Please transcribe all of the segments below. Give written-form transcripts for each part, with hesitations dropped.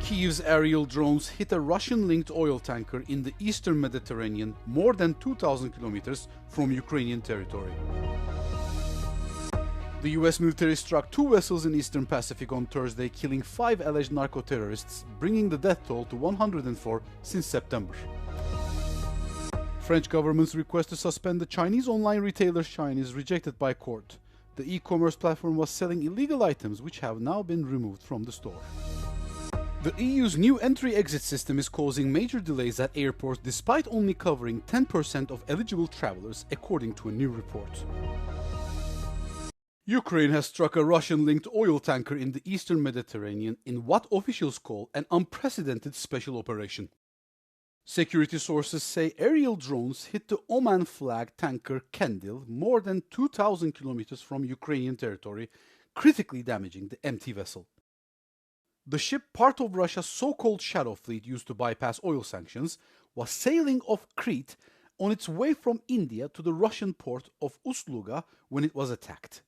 Kyiv's aerial drones hit a Russian-linked oil tanker in the eastern Mediterranean, more than 2,000 kilometers from Ukrainian territory. The US military struck 2 vessels in eastern Pacific on Thursday, killing 5 alleged narco-terrorists, bringing the death toll to 104 since September. French government's request to suspend the Chinese online retailer Shein is rejected by court. The e-commerce platform was selling illegal items which have now been removed from the store. The EU's new entry-exit system is causing major delays at airports despite only covering 10% of eligible travelers, according to a new report. Ukraine has struck a Russian-linked oil tanker in the eastern Mediterranean in what officials call an unprecedented special operation. Security sources say aerial drones hit the Oman-flagged tanker Kendil more than 2,000 kilometers from Ukrainian territory, critically damaging the empty vessel. The ship, part of Russia's so-called shadow fleet used to bypass oil sanctions, was sailing off Crete on its way from India to the Russian port of Ust-Luga when it was attacked.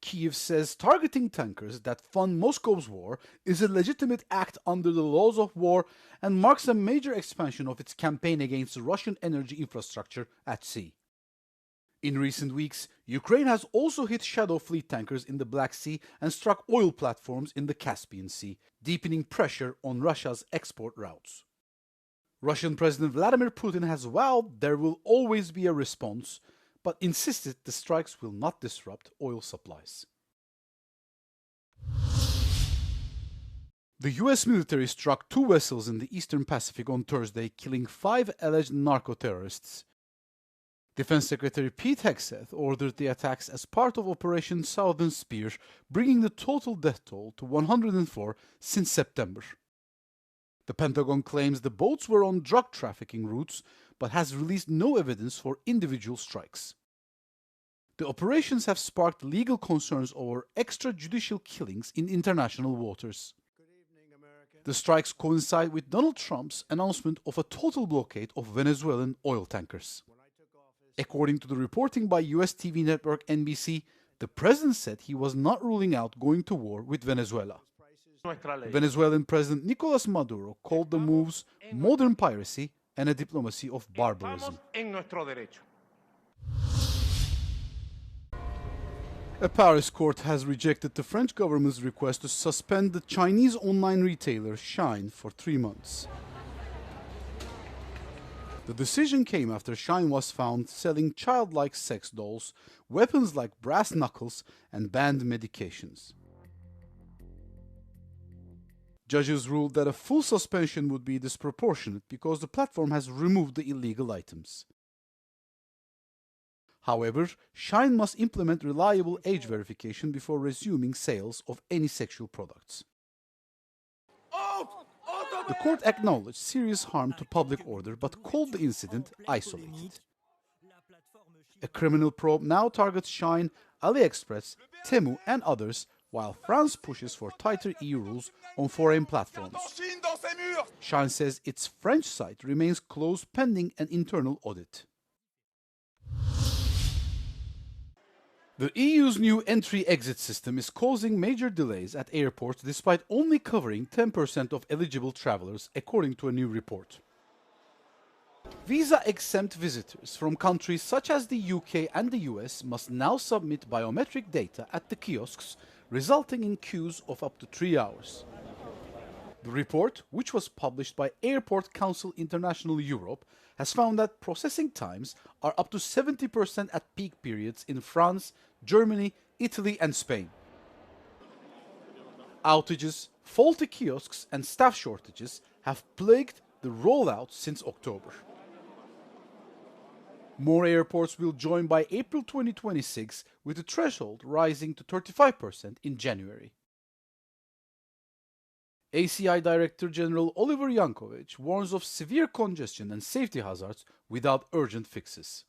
Kyiv says targeting tankers that fund Moscow's war is a legitimate act under the laws of war and marks a major expansion of its campaign against Russian energy infrastructure at sea. In recent weeks, Ukraine has also hit shadow fleet tankers in the Black Sea and struck oil platforms in the Caspian Sea, deepening pressure on Russia's export routes. Russian President Vladimir Putin has vowed there will always be a response, but insisted the strikes will not disrupt oil supplies. The US military struck 2 vessels in the eastern Pacific on Thursday, killing 5 alleged narco-terrorists. Defense Secretary Pete Hegseth ordered the attacks as part of Operation Southern Spear, bringing the total death toll to 104 since September. The Pentagon claims the boats were on drug trafficking routes, but has released no evidence for individual strikes. The operations have sparked legal concerns over extrajudicial killings in international waters. The strikes coincide with Donald Trump's announcement of a total blockade of Venezuelan oil tankers. According to the reporting by US TV network NBC, the president said he was not ruling out going to war with Venezuela. Venezuelan President Nicolas Maduro called the moves modern piracy and a diplomacy of barbarism. A Paris court has rejected the French government's request to suspend the Chinese online retailer Shein for 3 months. The decision came after Shein was found selling childlike sex dolls, weapons like brass knuckles, and banned medications. Judges ruled that a full suspension would be disproportionate because the platform has removed the illegal items. However, Shein must implement reliable age verification before resuming sales of any sexual products. The court acknowledged serious harm to public order but called the incident isolated. A criminal probe now targets Shein, AliExpress, Temu and others, while France pushes for tighter EU rules on foreign platforms. Shein says its French site remains closed pending an internal audit. The EU's new entry-exit system is causing major delays at airports despite only covering 10% of eligible travelers, according to a new report. Visa-exempt visitors from countries such as the UK and the US must now submit biometric data at the kiosks, resulting in queues of up to 3 hours. The report, which was published by Airport Council International Europe, has found that processing times are up to 70% at peak periods in France, Germany, Italy and Spain. Outages, faulty kiosks and staff shortages have plagued the rollout since October. More airports will join by April 2026, with the threshold rising to 35% in January. ACI Director General Oliver Yankovic warns of severe congestion and safety hazards without urgent fixes.